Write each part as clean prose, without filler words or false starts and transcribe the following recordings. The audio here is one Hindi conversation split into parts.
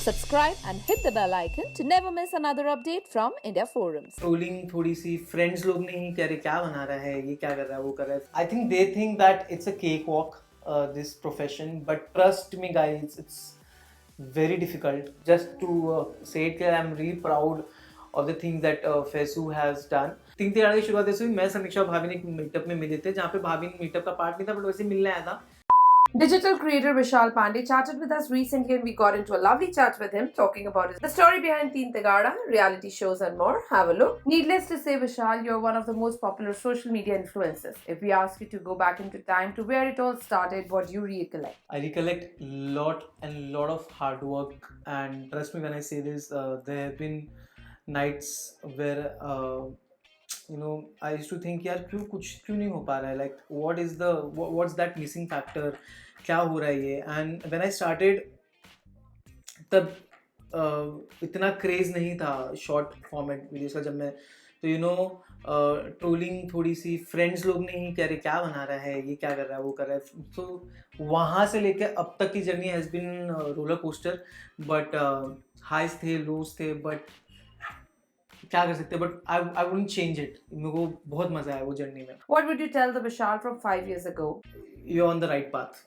subscribe and hit the bell icon to never miss another update from India Forums. Trolling थोड़ी सी फ्रेंड्स लोग नहीं कह रहे क्या बना रहा है ये क्या कर रहा है वो कर रहा है I think they think that it's a cake walk this profession but trust me guys it's very difficult just to say it that I'm really proud of the things that Fesu has done. 3 Tihar की शुरुआत ऐसे हुई मैं समीक्षा और भाभी ने एक मीटअप में मिले थे जहाँ पे भाभी ने मीटअप का पार्ट नहीं था बट वैसे मिलने आया था. Digital creator Vishal Pandey chatted with us recently and we got into a lovely chat with him talking about the story behind Teen Tigada, reality shows and more. Have a look. Needless to say, Vishal, you're one of the most popular social media influencers. If we ask you to go back into time to where it all started, what do you recollect? I recollect lot of hard work and trust me when I say this there have been nights where I used to think यार क्यों नहीं हो पा रहा है like what's that missing factor क्या हो रहा है ये and when I started तब इतना क्रेज नहीं था शॉर्ट फॉर्मेट वीडियोस का जब मैं तो ट्रोलिंग थोड़ी सी फ्रेंड्स लोग नहीं कह रहे क्या बना रहा है ये क्या कर रहा है वो कर रहा है तो वहाँ से लेकर अब तक की journey has been roller coaster but highs थे लोज थे बट क्या कर सकते हैं but I wouldn't change it मेरे को बहुत मजा आया वो जर्नी में. What would you tell the Vishal from 5 years ago? You're on the right path.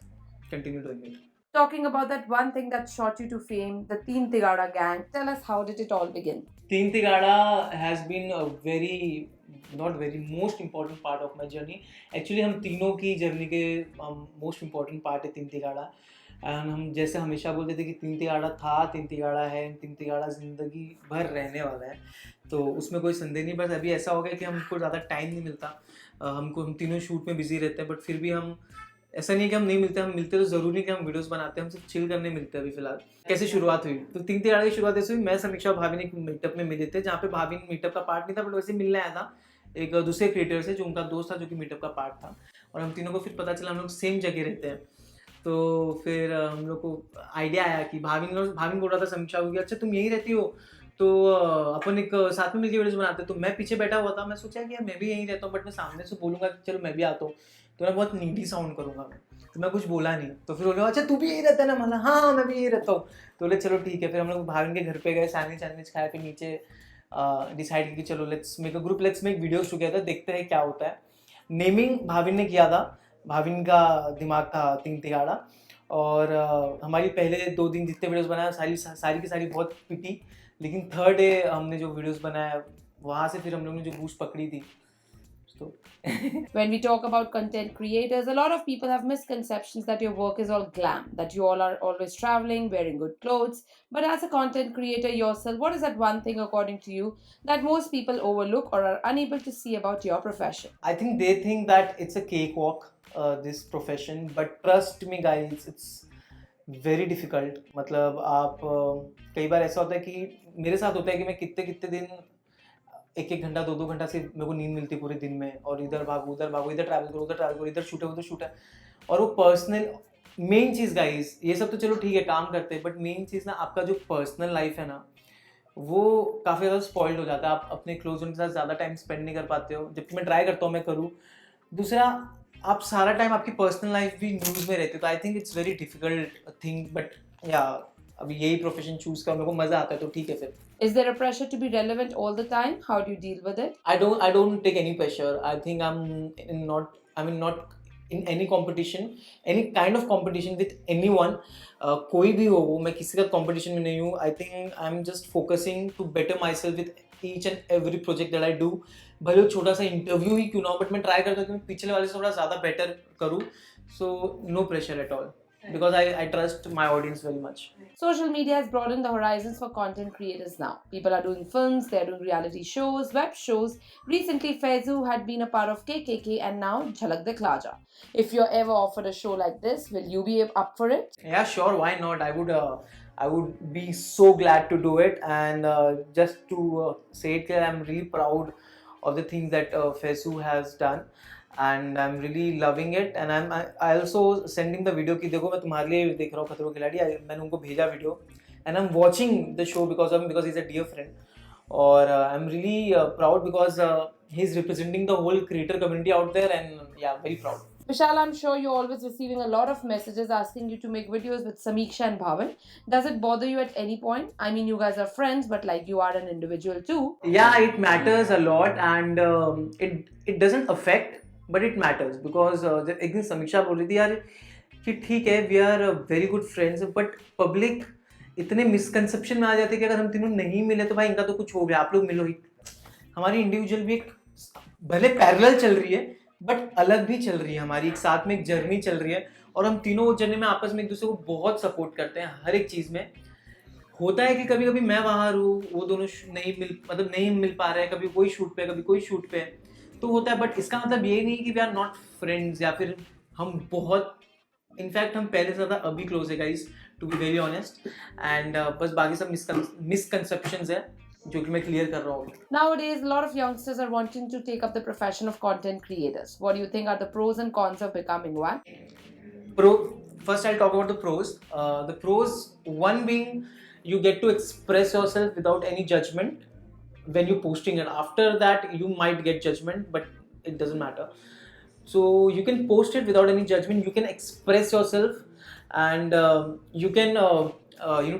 Continue doing it. Talking about that one thing that shot you to fame, the Teen Tigada gang, tell us how did it all begin? Teen Tigada has been a most important part of my journey. Actually हम तीनों की जर्नी के most important part है Teen Tigada. एंड हम जैसे हमेशा बोलते थे कि तीन तिगाड़ा था तीन तिगाड़ा है तीन तिगाड़ा ज़िंदगी भर रहने वाला है तो उसमें कोई संदेह नहीं. बस अभी ऐसा हो गया कि हमको ज़्यादा टाइम नहीं मिलता हम तीनों शूट में बिजी रहते हैं बट फिर भी हम ऐसा नहीं कि हम नहीं मिलते हम मिलते तो ज़रूरी नहीं कि हम वीडियोस बनाते हैं हम सिर्फ चिल करने मिलते हैं अभी फिलहाल. कैसे शुरुआत हुई तो तीन तिगाड़ा की शुरुआत ऐसे हुई मैं समीक्षा और भाभी ने एक मीटअप में मिले थे जहाँ पे भाभी ने मीटअप का पार्ट नहीं था बट वैसे मिलने आया था एक दूसरे क्रिएटर से जो उनका दोस्त था जो कि मीटअप का पार्ट था और हम तीनों को फिर पता चला हम लोग सेम जगह रहते हैं. तो फिर हम लोग को आइडिया आया कि भाभी बोल रहा था समीक्षा को कि अच्छा तुम यहीं रहती हो तो अपन एक साथ में मिलकर वीडियोस बनाते तो मैं पीछे बैठा हुआ था मैं सोचा कि यार मैं भी यहीं रहता हूँ बट मैं सामने से बोलूँगा कि चलो मैं भी आता हूँ तो मैं बहुत नीडी साउंड करूँगा तो मैं कुछ बोला नहीं तो फिर बोले अच्छा तू भी यहीं रहता है ना मतलब हाँ मैं भी यहीं रहता हूँ तो बोले चलो ठीक है. फिर हम लोग भाभी के घर पे गए सैंडविच खाया फिर नीचे डिसाइड कि चलो let's make a group let's make videos together देखते हैं क्या होता है. नेमिंग भाभी ने किया था भाभी का दिमाग था तीन तिगाड़ा और हमारी पहले 2 दिन जितने वीडियोस बनाया सारी की सारी बहुत पिटी लेकिन थर्ड डे हमने जो वीडियोस बनाया वहाँ से फिर हम लोग ने जो बूस्ट पकड़ी थी तो When we talk about content creators, a lot of people have misconceptions that your work is all glam, that you all are always traveling, wearing good clothes. But as a content creator yourself, what is that one thing according to you that most people overlook or are unable to see about your profession? I think they think that it's a cakewalk this profession but trust me guys it's very difficult. मतलब आप कई बार ऐसा होता है कि मेरे साथ होता है कि मैं कितने दिन एक घंटा 2 घंटा से मेरे को नींद मिलती पूरे दिन में और इधर भागो इधर ट्रैवल करो इधर शूट है उधर शूट है और वो पर्सनल मेन चीज़ गाइस ये सब तो चलो ठीक है काम करते हैं बट मेन चीज़ ना आपका जो पर्सनल लाइफ है ना वो काफ़ी ज़्यादा स्पॉइल्ड हो जाता है. आप अपने क्लोज वन के साथ ज़्यादा टाइम स्पेंड नहीं कर पाते हो जबकि मैं ट्राई करता हूँ मैं करूँ. दूसरा आप सारा टाइम आपकी पर्सनल लाइफ भी न्यूज़ में रहती है तो I think it's very difficult thing but या अभी यही प्रोफेशन चूज कर मेरे को मज़ा आता है तो ठीक है फिर. Is there a pressure to be relevant all the time? How do you deal with it? I don't take any pressure. I think I'm not in any competition, any kind of competition with anyone. कोई भी हो वो मैं किसी का competition में नहीं हूँ. I think I'm just focusing to better myself with each and every project that I do. भले वो छोटा सा इंटरव्यू ही क्यों ना हो बट मैं ट्राई करता हूँ कि मैं पिछले वाले से थोड़ा ज़्यादा बेटर करूँ. So no pressure at all. Because I trust my audience very much. Social media has broadened the horizons for content creators now. People are doing films, they're doing reality shows, web shows. Recently, Faizu had been a part of KKK and now Jhalak Dikhla Ja. If you're ever offered a show like this, will you be up for it? Yeah, sure. Why not? I would be so glad to do it. And just to say it clear, I'm really proud of the things that Faizu has done. And I'm really loving it. And I also sending the video कि देखो मैं तुम्हारे लिए देख रहा हूँ खतरों के खिलाड़ी. मैंने उनको भेजा video. And I'm watching the show because he's a dear friend. और I'm really proud because he's representing the whole creator community out there and yeah, very proud. Vishal, I'm sure you're always receiving a lot of messages asking you to make videos with Samiksha and Bhavan. Does it bother you at any point? I mean, you guys are friends, but like you are an individual too. Yeah, it matters a lot, and it doesn't affect, but it matters because एक दिन समीक्षा बोल रही थी यार कि ठीक है, we are very good friends, but public इतने मिसकंसेप्शन में आ जाते हैं कि अगर हम तीनों नहीं मिले तो भाई इनका तो कुछ हो गया, आप लोग मिलो ही। हमारी इंडिविजुअल भी एक भले पैरेलल चल रही है बट अलग भी चल रही है, हमारी एक साथ में एक जर्नी चल रही है, और हम तीनों वो जर्नी में आपस में एक दूसरे को बहुत सपोर्ट करते हैं हर एक चीज़ में। होता है कि कभी कभी मैं बाहर हूँ, वो दोनों नहीं मिल पा रहे हैं, कभी कोई शूट पे कभी कोई शूट पे, तो होता है, बट इसका मतलब ये नहीं कि वी आर नॉट फ्रेंड्स या फिर हम बहुत, इनफैक्ट हम पहले से ज़्यादा अभी क्लोज है guys, to be very honest, and बस बाकी सब मिसकंसेप्शंस है जो कि मैं क्लियर कर रहा हूँ। Nowadays, a lot of youngsters are wanting to take up the profession of content creators. What do you think are the pros and cons of becoming one? First I'll talk about the pros. The pros, one being you get to express yourself without any judgment when you're posting it. After that you might get judgment, but it doesn't matter. So you can post it without any judgment, you can express yourself, and you can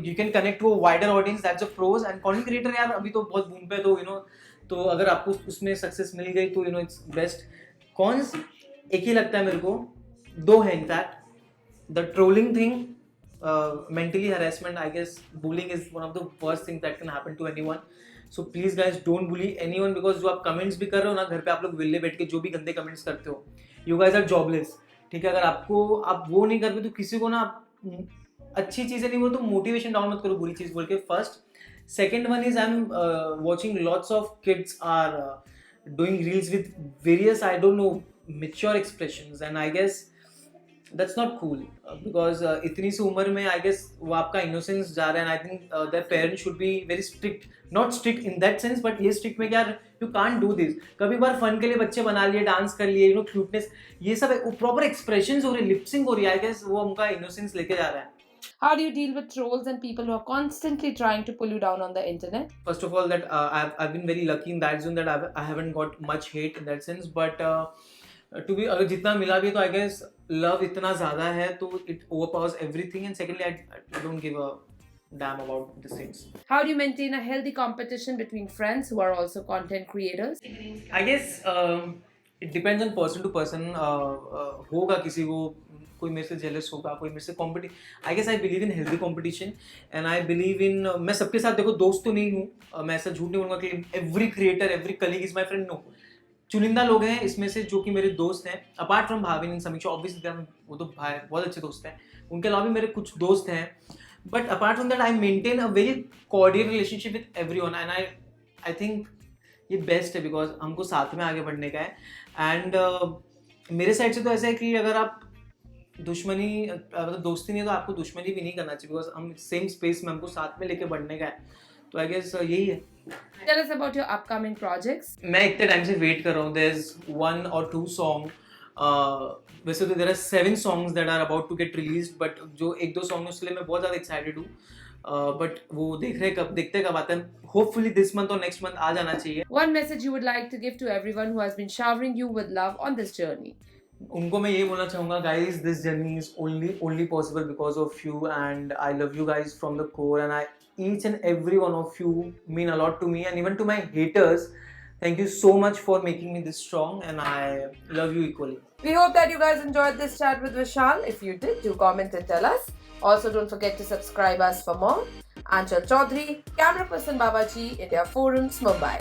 you can connect to a wider audience. That's the pros. And content creator यार अभी तो बहुत बूम पे, तो तो अगर आपको उसमें सक्सेस मिल गई तो it's best. Cons एक ही लगता है मेरे को, दो है in fact. The trolling thing, mentally harassment, I guess bullying is one of the worst things that can happen to anyone. So please guys don't bully anyone, because जो आप comments भी कर रहे हो ना, घर पे आप लोग विले बैठ के जो भी गंदे comments करते हो, you guys are jobless. ठीक है, अगर आप वो नहीं कर रहे तो किसी को ना अच्छी चीज़ें नहीं बोलो तो मोटिवेशन डाउन मत करो बुरी चीज़ बोल के, first. Second one is I am watching lots of kids are doing reels with various, I don't know, mature expressions, and I guess that's not cool, because इतनी सी उम्र में आई गेस वो आपका इनोसेंस जा रहा है, and I think their parents should be very strict, not strict in that sense, but ये strict में क्या, you can't do this. कभी बार फन के लिए बच्चे बना लिए, डांस कर लिए, क्यूटनेस, ये सब प्रॉपर एक्सप्रेशंस हो रही है, लिपसिंग हो रही है, आई गेस वो उनका इनोसेंस लेके जा रहा है. How do you deal with trolls and people who are constantly trying to pull you down on the internet? First of all, that I've been very lucky in that zone, that I haven't got much hate in that sense, but to be, अगर जितना मिला भी तो आई गेस लव इतना ज़्यादा है तो it overpowers everything, and secondly I don't give a damn about these things. How do you maintain a healthy competition between friends who are also content creators? I guess it depends on person to person. होगा किसी को, कोई मेरे से जेलस होगा, कोई मेरे से I guess I believe in healthy competition, and I believe in, मैं सबके साथ, देखो दोस्त तो नहीं हूँ, मैं ऐसा झूठ नहीं बोलूँगा कि every creator every colleague is my friend, no. चुनिंदा लोग हैं इसमें से जो कि मेरे दोस्त हैं, अपार्ट फ्रॉम भाविन एंड समीक्षा, ऑब्वियसली वो तो भाई बहुत अच्छे दोस्त हैं, उनके अलावा भी मेरे कुछ दोस्त हैं, but apart from that I maintain a very cordial relationship with everyone, and I think ये बेस्ट है, बिकॉज हमको साथ में आगे बढ़ने का है. एंड मेरे साइड से तो ऐसा है कि अगर आप दुश्मनी, मतलब दोस्ती नहीं है तो आपको दुश्मनी भी नहीं करना चाहिए, बिकॉज हम सेम स्पेस में, हमको साथ में लेके बढ़ने का है, तो आई गेस यही है. Tell us about your upcoming projects. मैं इतने टाइम से वेट कर रहा हूँ. देयर इज 1 or 2 सॉन्ग, वैसे तो there are 7 songs that are about to get released, but जो 1-2 सॉन्ग है उसके लिए मैं बहुत ज़्यादा एक्साइटेड हूँ, बट वो देखते कब आता है. होपफुली दिस मंथ और नेक्स्ट मंथ आ जाना चाहिए. One message you would like to give to everyone who has been showering you with love on this journey? उनको मैं ये बोलना चाहूँगा, guys this journey is only possible because of you, and I love you guys from the core, and each and every one of you mean a lot to me, and even to my haters, thank you so much for making me this strong, and I love you equally. We hope that you guys enjoyed this chat with Vishal. If you did, do comment and tell us. Also, don't forget to subscribe us for more. Anchal Chaudhary, camera person Babaji, India Forums, Mumbai.